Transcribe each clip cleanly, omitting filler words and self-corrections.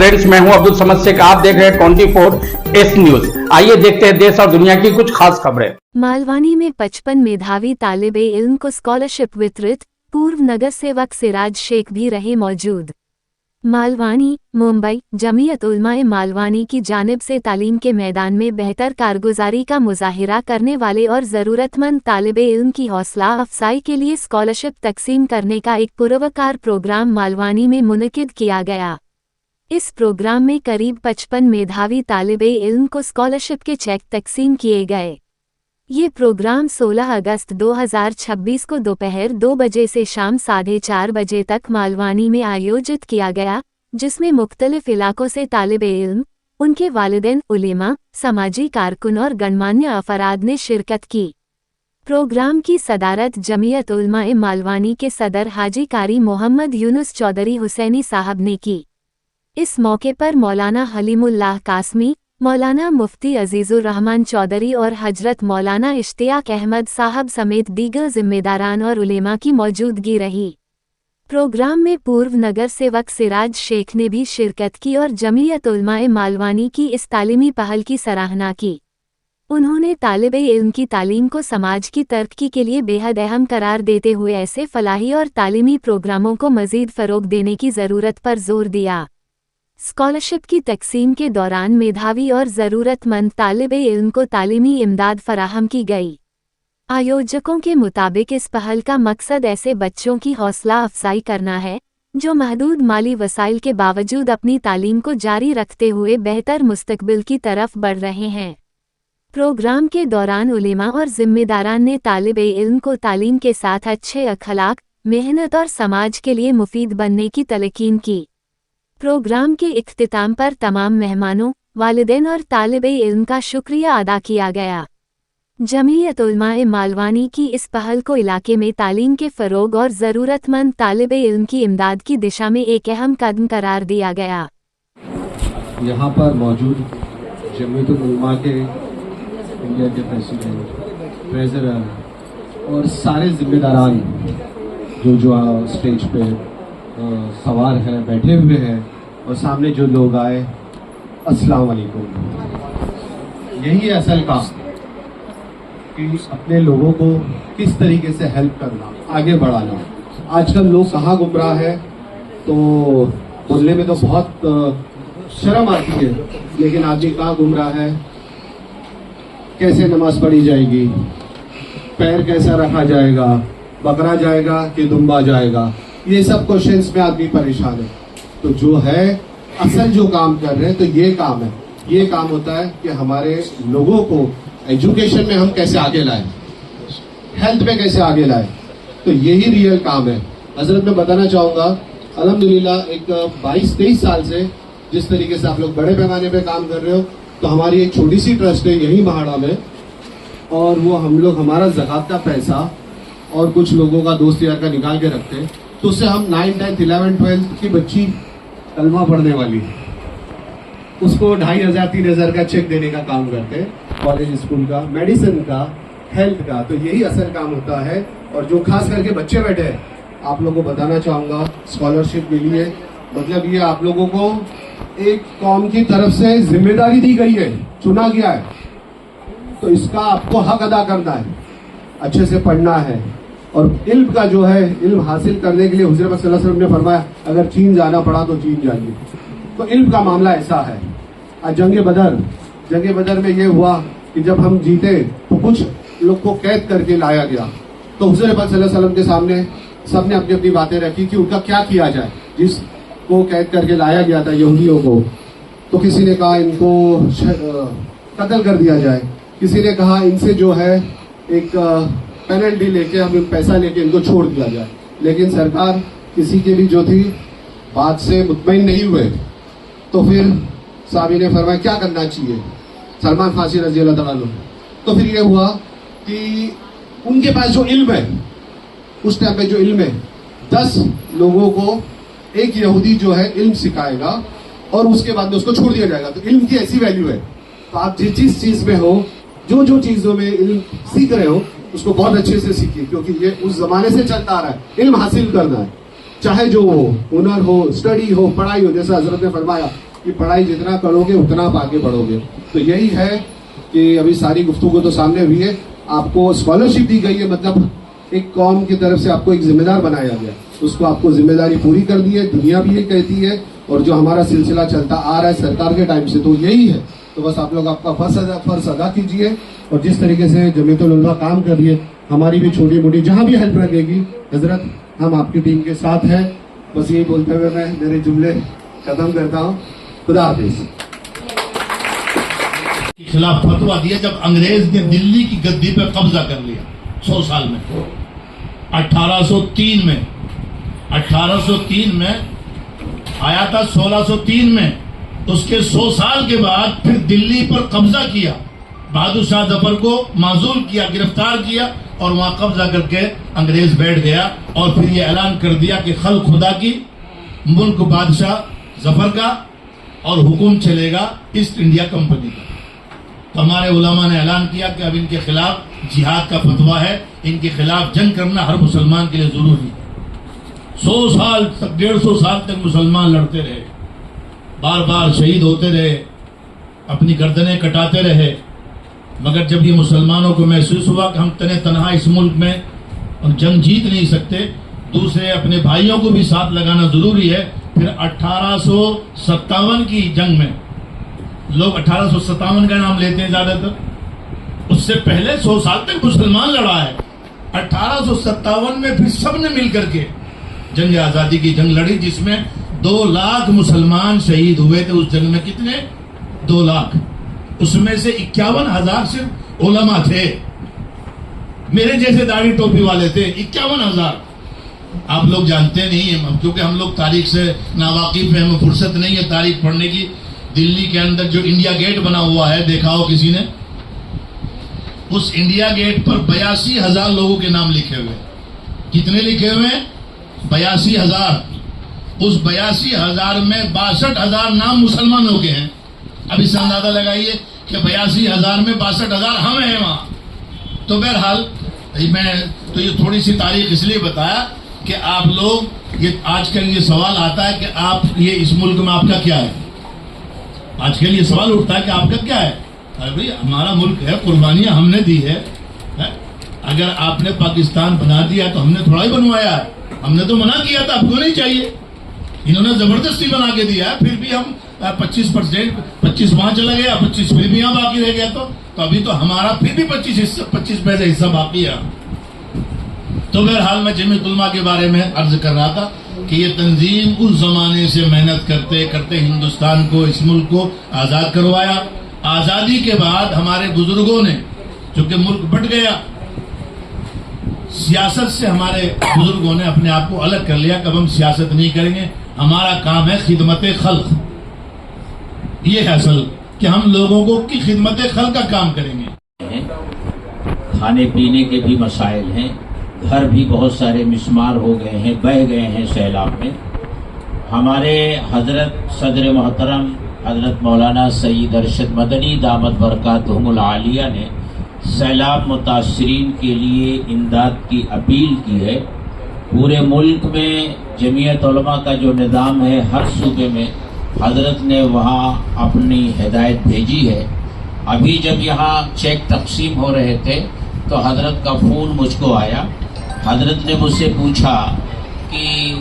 Friends, मैं हूं अब्दुल समद शेख। आप देख रहे हैं 24S न्यूज। आइए देखते हैं देश और दुनिया की कुछ खास खबरें। मालवानी में 55 मेधावी तालिबे इल्म को स्कॉलरशिप वितरित। पूर्व नगर सेवक सिराज शेख भी रहे मौजूद। मालवानी, मुंबई। जमीयत उलमाए मालवानी की जानिब से तालीम के मैदान में बेहतर कारगुजारी का मुजाहिरा करने वाले और ज़रूरतमंद तालिबे इल्म की हौसला अफजाई के लिए स्कॉलरशिप तकसीम करने का एक पुरवकार प्रोग्राम मालवानी में मुनक़िद किया गया। इस प्रोग्राम में करीब 55 मेधावी तालिबे इल्म को स्कॉलरशिप के चेक तकसीम किए गए। ये प्रोग्राम 16 अगस्त 2026 को दोपहर 2 बजे से शाम 4:30 बजे तक मालवानी में आयोजित किया गया, जिसमें मुख्तलिफ इलाकों से तालिबे इल्म, उनके वालिदैन, उलेमा, समाजी कारकुन और गणमान्य अफराद ने शिरकत की। प्रोग्राम की सदारत जमीयत उलमाए मालवानी के सदर हाजी कारी मोहम्मद यूनुस चौधरी हुसैनी साहब ने की। इस मौके पर मौलाना हलीमुल्लाह कासमी, मौलाना मुफ्ती अजीजुर रहमान चौधरी और हजरत मौलाना इश्तियाक अहमद साहब समेत दीगर जिम्मेदारान और उलेमा की मौजूदगी रही। प्रोग्राम में पूर्व नगर सेवक सिराज शेख ने भी शिरकत की और जमीयत उलमाए मालवानी की इस तालीमी पहल की सराहना की। उन्होंने तालिबे इल्म की तालीम को समाज की तरक्की के लिए बेहद अहम करार देते हुए ऐसे फलाही और तालीमी प्रोग्रामों को मज़ीद फ़रोग़ देने की ज़रूरत पर जोर दिया। स्कॉलरशिप की तकसीम के दौरान मेधावी और ज़रूरतमंद तालिबे इल्म को तालीमी इमदाद फराहम की गई। आयोजकों के मुताबिक इस पहल का मकसद ऐसे बच्चों की हौसला अफजाई करना है जो महदूद माली वसाइल के बावजूद अपनी तालीम को जारी रखते हुए बेहतर मुस्तकबिल की तरफ बढ़ रहे हैं। प्रोग्राम के दौरान उलेमा और जिम्मेदारान ने तालिबे इल्म को तालीम के साथ अच्छे अखलाक, मेहनत और समाज के लिए मुफीद बनने की तलकीन की। प्रोग्राम के इख्तिताम पर तमाम मेहमानों, वालिदैन और तालिबे इल्म का शुक्रिया अदा किया गया। जमीयत उलमाए मालवानी की इस पहल को इलाके में तालीम के फ़रोग़ और ज़रूरतमंद तालिबे इल्म की इमदाद की दिशा में एक अहम कदम करार दिया गया। यहाँ पर मौजूद जमीयत उलमा के इंडिया के प्रेसिडेंट, ट्रेज़रर और सारे ज़िम्मेदारान जो स्टेज पे सवार हैं, बैठे हुए हैं और सामने जो लोग आए, अस्सलाम वालेकुम। यही है असल काम कि अपने लोगों को किस तरीके से हेल्प करना, आगे बढ़ाना। आजकल लोग कहाँ गुमराह है तो बोलने में तो बहुत शर्म आती है, लेकिन आदमी कहाँ गुमराह है, कैसे नमाज पढ़ी जाएगी, पैर कैसा रखा जाएगा, बकरा जाएगा कि दुम्बा जाएगा, ये सब क्वेश्चंस में आदमी परेशान है। तो जो है असल जो काम कर रहे हैं तो ये काम है, ये काम होता है कि हमारे लोगों को एजुकेशन में हम कैसे आगे लाएं, हेल्थ में कैसे आगे लाएं, तो यही रियल काम है। हजरत मैं बताना चाहूँगा, अल्हम्दुलिल्लाह एक 22-23 साल से जिस तरीके से आप लोग बड़े पैमाने पे काम कर रहे हो, तो हमारी एक छोटी सी ट्रस्ट है यही महाड़ा में, और वो हम लोग हमारा ज़कात का पैसा और कुछ लोगों का दोस्त यार का निकाल के रखते हैं, तो उससे हम 9, 10, 11, 12 की बच्ची कलमा पढ़ने वाली उसको 2500-3000 का चेक देने का काम करते हैं, कॉलेज स्कूल का, मेडिसिन का, हेल्थ का। तो यही असल काम होता है। और जो खास करके बच्चे बैठे हैं, आप लोगों को बताना चाहूँगा, स्कॉलरशिप मिली है, मतलब ये आप लोगों को एक कौम की तरफ से जिम्मेदारी दी गई है, चुना गया है, तो इसका आपको हक अदा करना है, अच्छे से पढ़ना है। और इल्म का जो है, इल्म हासिल करने के लिए हुज़ूर सल्लल्लाहु अलैहि वसल्लम ने फरमाया अगर चीन जाना पड़ा तो चीन जाइए। तो इल्म का मामला ऐसा है। आज जंग बदर में ये हुआ कि जब हम जीते तो कुछ लोग को कैद करके लाया गया, तो हुज़ूर सल्लल्लाहु अलैहि वसल्लम के सामने सबने अपनी अपनी बातें रखी कि उनका क्या किया जाए। जिसको कैद करके लाया गया था यहूदियों को, तो किसी ने कहा इनको कत्ल कर दिया जाए, किसी ने कहा इनसे जो है एक पेनल्टी लेके हम पैसा लेके इनको छोड़ दिया जाए। लेकिन सरकार किसी के भी जो थी बात से मुतमईन नहीं हुए, तो फिर साहबी ने फरमाया क्या करना चाहिए, सलमान फारसी रज़ी अल्लाह तआला अन्हु। तो फिर ये हुआ कि उनके पास जो इल्म है, उस टाइम पे जो इल्म है, 10 लोगों को एक यहूदी जो है इल्म सिखाएगा और उसके बाद में उसको छोड़ दिया जाएगा। तो इल्म की ऐसी वैल्यू है, तो आप जिस चीज में हो, जो चीजों में इल्म सीख रहे हो, उसको बहुत अच्छे से सीखिए, क्योंकि ये उस जमाने से चलता आ रहा है। इल्म हासिल करना है, चाहे जो हो, हुनर हो, स्टडी हो, पढ़ाई हो। जैसा हजरत ने फरमाया کہ پڑھائی جتنا کرو گے اتنا آپ آگے بڑھو گے. تو یہی ہے کہ ابھی ساری گفتگو تو سامنے ہوئی ہے. آپ کو اسکالرشپ دی گئی ہے, مطلب ایک قوم کی طرف سے آپ کو ایک ذمہ دار بنایا گیا, اس کو آپ کو ذمہ داری پوری کر دی ہے. دنیا بھی یہ کہتی ہے, اور جو ہمارا سلسلہ چلتا آ رہا ہے سرکار کے ٹائم سے تو یہی ہے. تو بس آپ لوگ آپ کا فرض ادا کیجیے, اور جس طریقے سے جمعیت العلماء کام کر رہی ہے, ہماری بھی چھوٹی موٹی جہاں بھی ہیلپ لگے گی حضرت, ہم آپ کی ٹیم کے ساتھ ہیں. بس یہی بولتے ہوئے میں میرے جملے ختم کرتا ہوں. خدا حافظ. خلاف فتوا دیا جب انگریز نے دلی کی گدی پہ قبضہ کر لیا 100 سال میں. 1803 میں آیا تھا, 1603 میں. اس کے 100 سال کے بعد پھر دلی پر قبضہ کیا, بہادر شاہ ظفر کو معزول کیا, گرفتار کیا, اور وہاں قبضہ کر کے انگریز بیٹھ گیا. اور پھر یہ اعلان کر دیا کہ خلق خدا کی, ملک بادشاہ ظفر کا, اور حکم چلے گا ایسٹ انڈیا کمپنی کا. تو ہمارے علماء نے اعلان کیا کہ اب ان کے خلاف جہاد کا فتویٰ ہے, ان کے خلاف جنگ کرنا ہر مسلمان کے لیے ضروری ہے. 100 سال تک 150 سال تک مسلمان لڑتے رہے, بار بار شہید ہوتے رہے, اپنی گردنیں کٹاتے رہے, مگر جب یہ مسلمانوں کو محسوس ہوا کہ ہم تنہا اس ملک میں جنگ جیت نہیں سکتے, دوسرے اپنے بھائیوں کو بھی ساتھ لگانا ضروری ہے. پھر 1857 کی جنگ میں, لوگ 1857 کا نام لیتے ہیں زیادہ تر, اس سے پہلے 100 سال تک مسلمان لڑا ہے. 1857 میں پھر سب نے مل کر کے جنگ آزادی کی جنگ لڑی, جس میں 2 لاکھ مسلمان شہید ہوئے تھے. اس جنگ میں کتنے؟ 2 لاکھ. اس میں سے 51,000 صرف علماء تھے, میرے جیسے داڑھی ٹوپی والے تھے. 51,000. آپ لوگ جانتے نہیں ہیں, کیونکہ ہم لوگ تاریخ سے ناواقف ہیں, ہمیں فرصت نہیں ہے تاریخ پڑھنے کی. دلی کے اندر جو انڈیا گیٹ بنا ہوا ہے, دیکھا ہو کسی نے؟ اس انڈیا گیٹ پر 82,000 لوگوں کے نام لکھے ہوئے. کتنے لکھے ہوئے ہیں؟ 82,000. اس 82,000 میں 62,000 نام مسلمانوں کے ہیں. اب اس سے اندازہ لگائیے کہ 82,000 میں 62,000 ہم ہیں وہاں. تو بہرحال میں تو یہ تھوڑی سی تاریخ اس لیے بتایا کہ آپ لوگ, یہ آج کل یہ سوال آتا ہے کہ آپ یہ اس ملک میں آپ کا کیا ہے. آج کل یہ سوال اٹھتا ہے کہ آپ کا کیا ہے. ارے بھائی ہمارا ملک ہے, قربانیاں ہم نے دی ہے. اگر آپ نے پاکستان بنا دیا تو ہم نے تھوڑا ہی بنوایا ہے, ہم نے تو منع کیا تھا, آپ کو نہیں چاہیے. انہوں نے زبردستی بنا کے دیا ہے. پھر بھی ہم 25% وہاں چلا گیا, 25 پھر بھی یہاں باقی رہ گیا. تو ابھی تو ہمارا پھر بھی 25 پیسے حصہ باقی ہے. تو بہرحال میں جمعیت علماء کے بارے میں عرض کر رہا تھا کہ یہ تنظیم اس زمانے سے محنت کرتے کرتے ہندوستان کو, اس ملک کو آزاد کروایا. آزادی کے بعد ہمارے بزرگوں نے, چونکہ ملک بٹ گیا, سیاست سے ہمارے بزرگوں نے اپنے آپ کو الگ کر لیا کہ اب ہم سیاست نہیں کریں گے, ہمارا کام ہے خدمت خلق. یہ ہے اصل کہ ہم لوگوں کو کی خدمت خلق کا کام کریں گے. کھانے پینے کے بھی مسائل ہیں, گھر بھی بہت سارے مسمار ہو گئے ہیں, بہہ گئے ہیں سیلاب میں. ہمارے حضرت صدر محترم حضرت مولانا سید ارشد مدنی دامت برکاتہم العالیہ نے سیلاب متاثرین کے لیے امداد کی اپیل کی ہے. پورے ملک میں جمعیت علماء کا جو نظام ہے, ہر صوبے میں حضرت نے وہاں اپنی ہدایت بھیجی ہے. ابھی جب یہاں چیک تقسیم ہو رہے تھے تو حضرت کا فون مجھ کو آیا. حضرت نے مجھ سے پوچھا کہ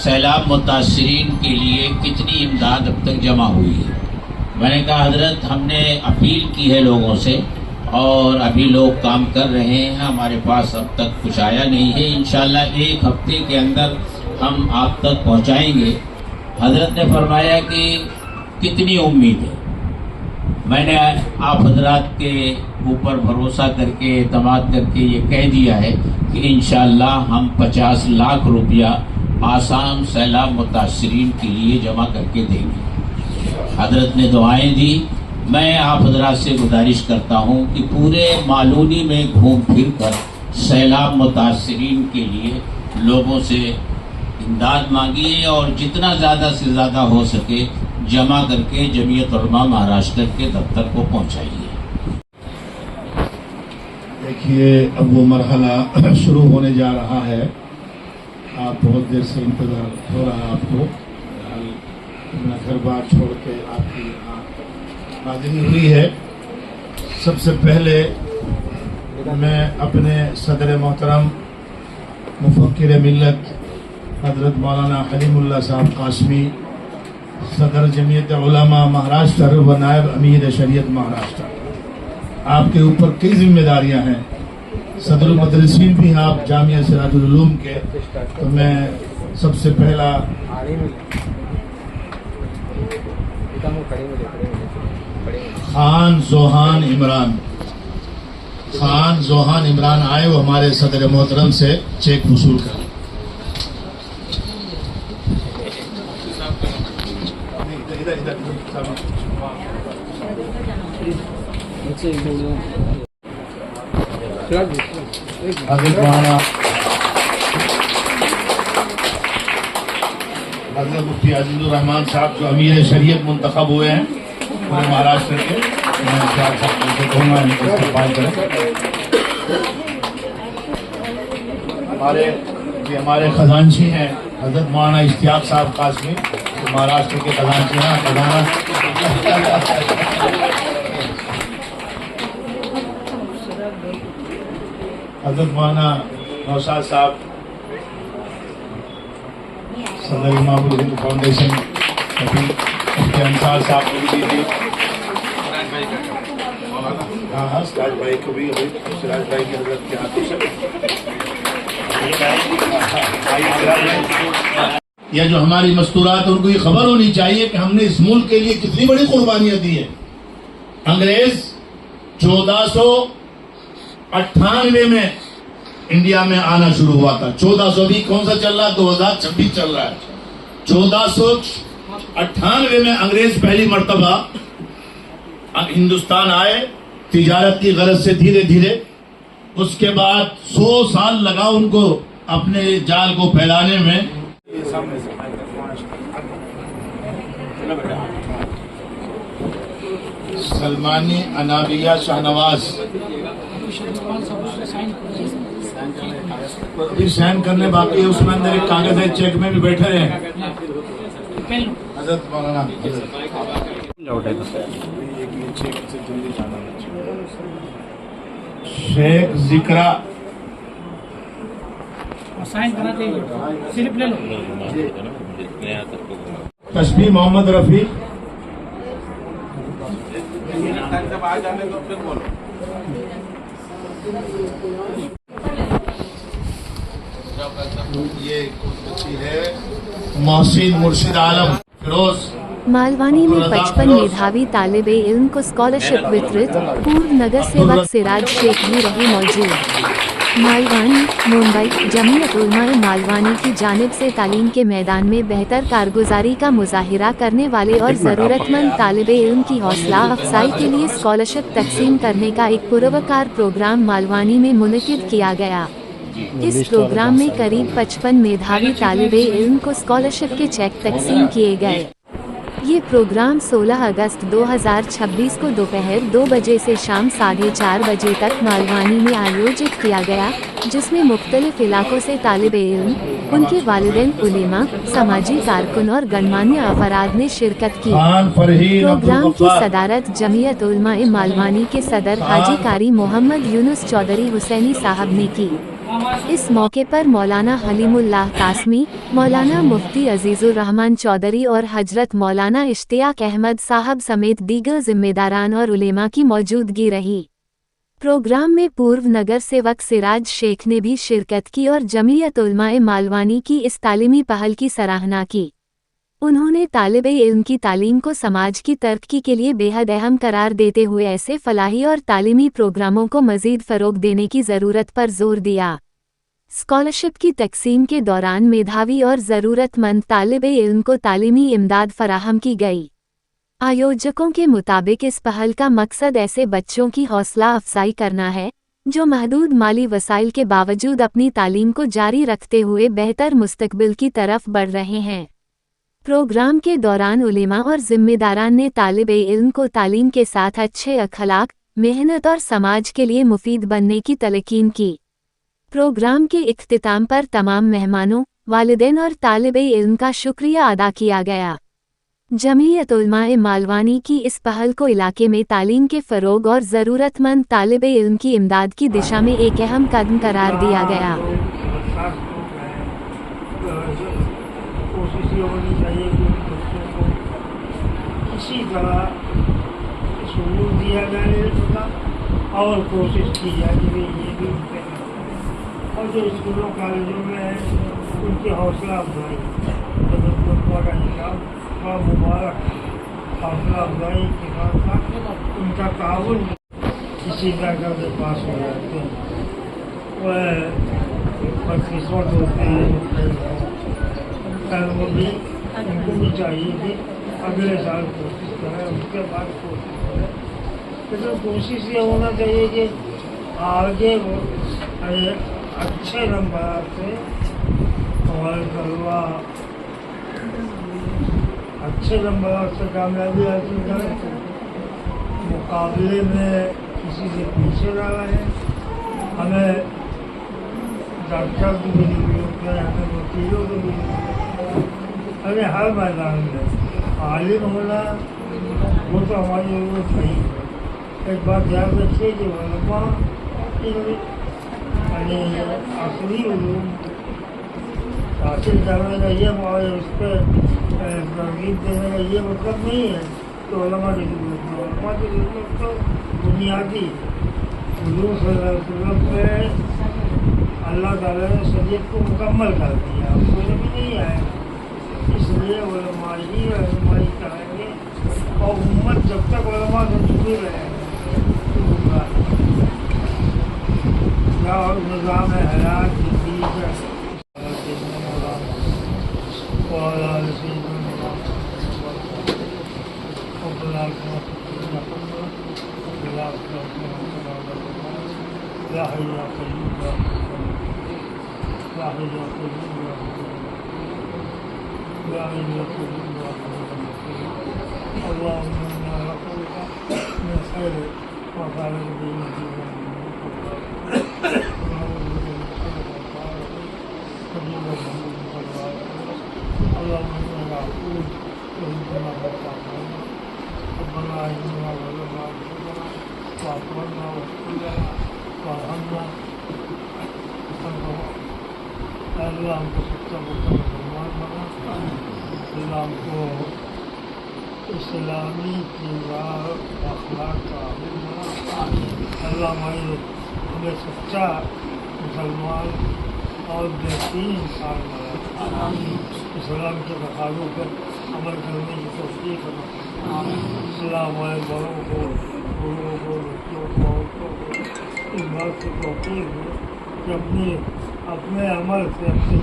سیلاب متاثرین کے لیے کتنی امداد اب تک جمع ہوئی ہے. میں نے کہا حضرت ہم نے اپیل کی ہے لوگوں سے, اور ابھی لوگ کام کر رہے ہیں, ہمارے پاس اب تک کچھ آیا نہیں ہے. انشاءاللہ 1 ہفتے کے اندر ہم آپ تک پہنچائیں گے. حضرت نے فرمایا کہ کتنی امید ہے. میں نے آپ حضرات کے اوپر بھروسہ کر کے, اعتماد کر کے یہ کہہ دیا ہے کہ انشاءاللہ ہم 50 لاکھ روپیہ آسام سیلاب متاثرین کے لیے جمع کر کے دیں گے. حضرت نے دعائیں دی. میں آپ حضرات سے گزارش کرتا ہوں کہ پورے مالونی میں گھوم پھر کر سیلاب متاثرین کے لیے لوگوں سے امداد مانگیے, اور جتنا زیادہ سے زیادہ ہو سکے جمع کر کے جمعیت علماء مہاراشٹر کے دفتر کو پہنچائیے. دیکھیے اب وہ مرحلہ شروع ہونے جا رہا ہے. آپ بہت دیر سے انتظار ہو رہا ہے آپ کو. अपना घर बार छोड़ के आपकी यहाँ हाजिरी हुई है। सबसे पहले मैं अपने सदर मोहतरम मुफक्किर मिल्लत हज़रत मौलाना हलीमुल्लाह साहब कासमी, सदर जमीयत उलमा महाराष्ट्र व नायब अमीर शरीयत महाराष्ट्र, आपके ऊपर कई जिम्मेदारियां हैं। सदर मदरसीन भी हैं आप जामिया सिराजुल उलूम के, तो मैं सबसे पहला खान जोहान इमरान आए, वो हमारे सदर मोहतरम से चेक वसूल करें। हज़रत मुफ्ती अजीजुर रहमान साहब जो अमीर शरीयत मुंतखब हुए हैं पूरे महाराष्ट्र के, मैं साहब कहूँगा इनको इस्तेमाल करें। हमारे खजांची हैं हज़रत मौलाना इश्तियाक साहब कासमी, जो महाराष्ट्र के खजांची हैं। खजाना हज़रत मौलाना नौशाद साहब, सदर इमामुल हिंद फाउंडेशन, मुफ्ती अंसार साहब को भी दीजिए। हाँ, सिराज भाई को भी, सिराज भाई की हजरत के हाथों से। या जो हमारी मस्तूरात, उनको ये खबर होनी चाहिए कि हमने इस मुल्क के लिए कितनी बड़ी कुर्बानियां दी है। अंग्रेज 1498 में इंडिया में आना शुरू हुआ था। 1400 भी कौन सा चल रहा है, 2026 चल रहा है। 1498 में अंग्रेज पहली मर्तबा हिंदुस्तान आए, तिजारत की गरज से धीरे धीरे। उसके बाद 100 साल लगा उनको अपने जाल को फैलाने में। सलमानी अनाबिया शाहनवाज अभी साइन करने बाकी है, उसमें अंदर एक कागज है, चेक में भी बैठे रहे। हज़रत मौलाना शेख जिक्रा, तस्बीह मोहम्मद रफी, ये है मोहसिन मुर्शिद आलम फिरोज। मालवानी में 55 मेधावी तालिबे इल्म को स्कॉलरशिप वितरित, पूर्व नगर सेवक सिराज शेख भी रहे मौजूद। मालवानी, मुंबई जमीयत उलमाए मालवानी की जानिब से तालीम के मैदान में बेहतर कारगुजारी का मुजाहिरा करने वाले और ज़रूरतमंद तालिबे इल्म की हौसला अफजाई के लिए स्कॉलरशिप तकसीम करने का एक पुरवकार प्रोग्राम मालवानी में मुनक़िद किया गया। इस प्रोग्राम में करीब 55 मेधावी तालिबे इल्म को स्कॉलरशिप के चेक तकसीम किए गए। ये प्रोग्राम 16 अगस्त 2026 को दोपहर 2 बजे से शाम 4:30 बजे तक मालवानी में आयोजित किया गया, जिसमें मुख्तलिफ इलाकों से तालिबे इल्म, उनके वालिदैन, उलेमा, समाजी कारकुन और गणमान्य अफराद ने शिरकत की। प्रोग्राम की सदारत जमीयत उलमाए मालवानी के सदर हाजी कारी मोहम्मद यूनुस चौधरी हुसैनी साहब ने की। इस मौके पर मौलाना हलीमुल्लाह कासमी, मौलाना मुफ्ती अजीजुर रहमान चौधरी और हजरत मौलाना इश्तियाक अहमद साहब समेत दीगर जिम्मेदारान और उलेमा की मौजूदगी रही। प्रोग्राम में पूर्व नगर सेवक सिराज शेख ने भी शिरकत की और जमीयत उलमाए मालवानी की इस तालीमी पहल की सराहना की। उन्होंने तालिबे इल्म की तालीम को समाज की तरक्की के लिए बेहद अहम करार देते हुए ऐसे फलाही और तालीमी प्रोग्रामों को मजीद फ़रोग़ देने की ज़रूरत पर जोर दिया। स्कॉलरशिप की तकसीम के दौरान मेधावी और ज़रूरतमंद तालिबे इल्म को तालीमी इमदाद फराहम की गई। आयोजकों के मुताबिक इस पहल का मकसद ऐसे बच्चों की हौसला अफजाई करना है जो महदूद माली वसाइल के बावजूद अपनी तालीम को जारी रखते हुए बेहतर मुस्तकबिल की तरफ बढ़ रहे हैं। प्रोग्राम के दौरान उलेमा और जिम्मेदारान ने तालिबे इल्म को तालीम के साथ अच्छे अखलाक, मेहनत और समाज के लिए मुफीद बनने की तलकीन की। प्रोग्राम के इख्तिताम पर तमाम मेहमानों, वालिदैन और तालिबे इल्म का शुक्रिया अदा किया गया। जमीयत उलमाए मालवानी की इस पहल को इलाके में तालीम के फ़रोग और ज़रूरतमंद तालिबे इल्म की इमदाद की दिशा में एक अहम कदम करार दिया गया। कोशिश ये होनी चाहिए कि बच्चों को इसी तरह शुरू दिया जाए और कोशिश की जाए कि ये भी और जो स्कूलों कॉलेजों में है उनकी हौसला अफजाई का मुबारक हौसला अफजाई के साथ साथ उनका ताउन इसी तरह के पास हो जाते हैं वह बदकिस्मत होते हैं। वो भी उनको भी चाहिए कि अगले साल कोशिश करें उसके बाद कोशिश करें लेकिन कोशिश ये होना चाहिए कि आगे वो अच्छे नंबर से हमारे तलबा अच्छे नंबर से कामयाबी हासिल करें मुकाबले में किसी से पीछे ना रहें। हमें डॉक्टर की भी जरूरत है हमें वकीलों की भी हमें हर मैदान में आलिम होना वो तो हमारी जरूरत नहीं। एक बात ध्यान रखिए कि उलमा यानी आखिरी उलूम हासिल करने का ये उस पर तरगीब देने का ये मतलब नहीं है कि उलमा की जरूरत है। उलमा की जरूरत तो बुनियादी हुजूर सल्लल्लाहु अलैहि वसल्लम पे अल्लाह ताला ने शरीयत को मुकम्मल कर दिया कोई भी नहीं आया इसलिए उलमा ही रहनुमाई कराएंगे और उम्मत जब तक उलमा से जुड़ी रहेगी और निज़ाम हयात अल्लाह हमको सच्चा मुसलमान बना अल्लाह हमको इस्लामी किरदार अखलाक का आमिल बना अल्लाह हमें सच्चा मुसलमान और बेहतरीन इंसान बना इस्लाम के तकाज़ों पर अमल करने की तौफ़ीक़ बना इस्लाम हमारे बड़ों को बुज़ुर्गों को बच्चों को औरतों को इस बात की तौफ़ीक़ हो कि अपने अमल से अपने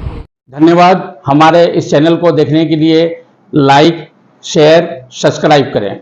धन्यवाद। हमारे इस चैनल को देखने के लिए लाइक शेयर सब्सक्राइब करें।